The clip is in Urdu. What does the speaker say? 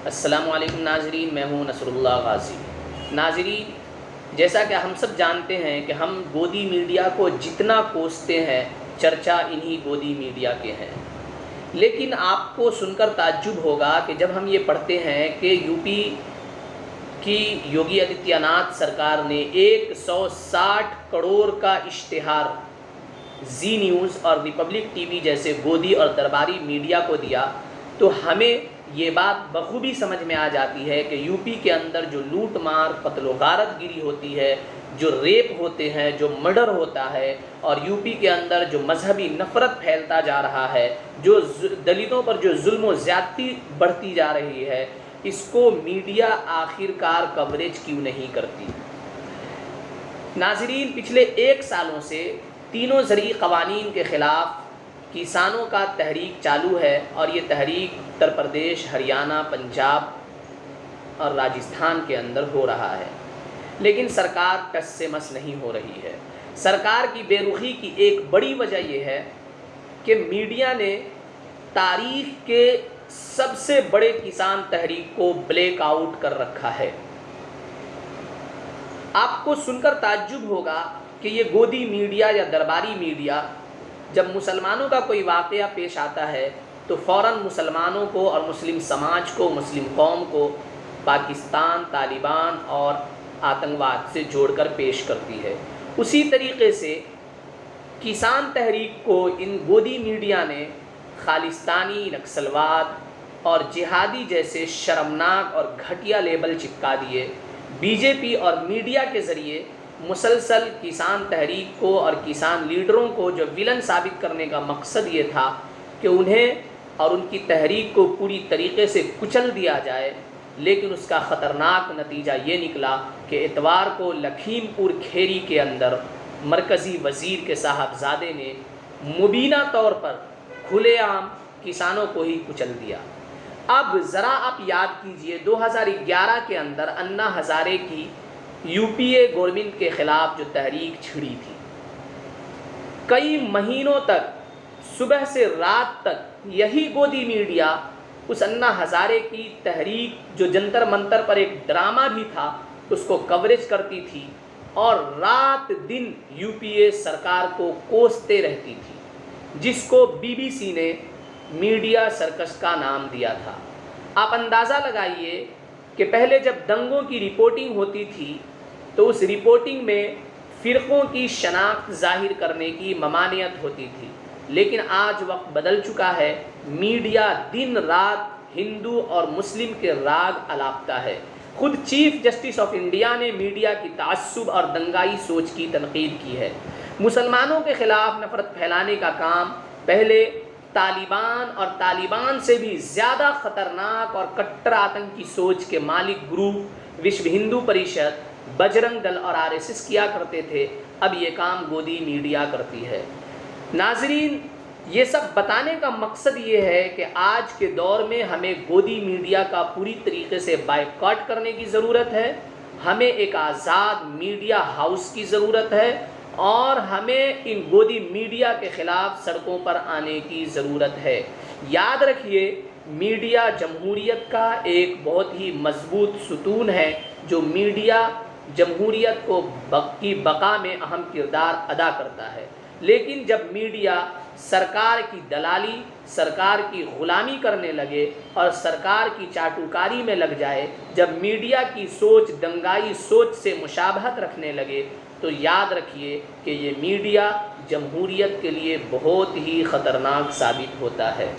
السلام علیکم ناظرین، میں ہوں نصر اللہ غازی۔ ناظرین، جیسا کہ ہم سب جانتے ہیں کہ ہم گودی میڈیا کو جتنا کوستے ہیں، چرچا انہی گودی میڈیا کے ہیں، لیکن آپ کو سن کر تعجب ہوگا کہ جب ہم یہ پڑھتے ہیں کہ یو پی کی یوگی آدتیہ ناتھ سرکار نے 160 کروڑ کا اشتہار زی نیوز اور ریپبلک ٹی وی جیسے گودی اور درباری میڈیا کو دیا، تو ہمیں یہ بات بخوبی سمجھ میں آ جاتی ہے کہ یو پی کے اندر جو لوٹ مار، قتل و غارت گیری ہوتی ہے، جو ریپ ہوتے ہیں، جو مرڈر ہوتا ہے، اور یو پی کے اندر جو مذہبی نفرت پھیلتا جا رہا ہے، جو دلتوں پر جو ظلم و زیادتی بڑھتی جا رہی ہے، اس کو میڈیا آخر کار کوریج کیوں نہیں کرتی؟ ناظرین، پچھلے 1 سالوں سے تینوں زرعی قوانین کے خلاف کسانوں کا تحریک چالو ہے، اور یہ تحریک اتر پردیش، ہریانہ، پنجاب اور راجستھان کے اندر ہو رہا ہے، لیکن سرکار ٹس سے مس نہیں ہو رہی ہے۔ سرکار کی بے رخی کی ایک بڑی وجہ یہ ہے کہ میڈیا نے تاریخ کے سب سے بڑے کسان تحریک کو بلیک آؤٹ کر رکھا ہے۔ آپ کو سن کر تعجب ہوگا کہ یہ گودی میڈیا یا درباری میڈیا جب مسلمانوں کا کوئی واقعہ پیش آتا ہے تو فوراً مسلمانوں کو اور مسلم سماج کو، مسلم قوم کو پاکستان، طالبان اور آتنکواد سے جوڑ کر پیش کرتی ہے۔ اسی طریقے سے کسان تحریک کو ان گودی میڈیا نے خالصتانی، نکسلواد اور جہادی جیسے شرمناک اور گھٹیا لیبل چپکا دیے۔ بی جے پی اور میڈیا کے ذریعے مسلسل کسان تحریک کو اور کسان لیڈروں کو جو ویلن ثابت کرنے کا مقصد یہ تھا کہ انہیں اور ان کی تحریک کو پوری طریقے سے کچل دیا جائے، لیکن اس کا خطرناک نتیجہ یہ نکلا کہ اتوار کو لکھیم پور کھیری کے اندر مرکزی وزیر کے صاحبزادے نے مبینہ طور پر کھلے عام کسانوں کو ہی کچل دیا۔ اب ذرا آپ یاد کیجئے 2011 کے اندر انا ہزارے کی یو پی اے گورنمنٹ کے خلاف جو تحریک چھڑی تھی، کئی مہینوں تک صبح سے رات تک یہی گودی میڈیا اس انا ہزارے کی تحریک جو جنتر منتر پر ایک ڈرامہ بھی تھا اس کو کوریج کرتی تھی، اور رات دن یو پی اے سرکار کو کوستے رہتی تھی، جس کو بی بی سی نے میڈیا سرکس کا نام دیا تھا۔ آپ اندازہ لگائیے کہ پہلے جب دنگوں کی رپورٹنگ ہوتی تھی تو اس رپورٹنگ میں فرقوں کی شناخت ظاہر کرنے کی ممانعت ہوتی تھی، لیکن آج وقت بدل چکا ہے۔ میڈیا دن رات ہندو اور مسلم کے راگ الاپتا ہے۔ خود چیف جسٹس آف انڈیا نے میڈیا کی تعصب اور دنگائی سوچ کی تنقید کی ہے۔ مسلمانوں کے خلاف نفرت پھیلانے کا کام پہلے طالبان اور طالبان سے بھی زیادہ خطرناک اور کٹر آتنکی سوچ کے مالک گروپ وشو ہندو پریشد، بجرنگ دل اور RSS کیا کرتے تھے، اب یہ کام گودی میڈیا کرتی ہے۔ ناظرین، یہ سب بتانے کا مقصد یہ ہے کہ آج کے دور میں ہمیں گودی میڈیا کا پوری طریقے سے بائیکاٹ کرنے کی ضرورت ہے، ہمیں ایک آزاد میڈیا ہاؤس کی ضرورت ہے، اور ہمیں ان گودی میڈیا کے خلاف سڑکوں پر آنے کی ضرورت ہے۔ یاد رکھیے، میڈیا جمہوریت کا ایک بہت ہی مضبوط ستون ہے، جو میڈیا جمہوریت کی بقا میں اہم کردار ادا کرتا ہے، لیکن جب میڈیا سرکار کی دلالی، سرکار کی غلامی کرنے لگے اور سرکار کی چاٹوکاری میں لگ جائے، جب میڈیا کی سوچ دنگائی سوچ سے مشابہت رکھنے لگے، تو یاد رکھیے کہ یہ میڈیا جمہوریت کے لیے بہت ہی خطرناک ثابت ہوتا ہے۔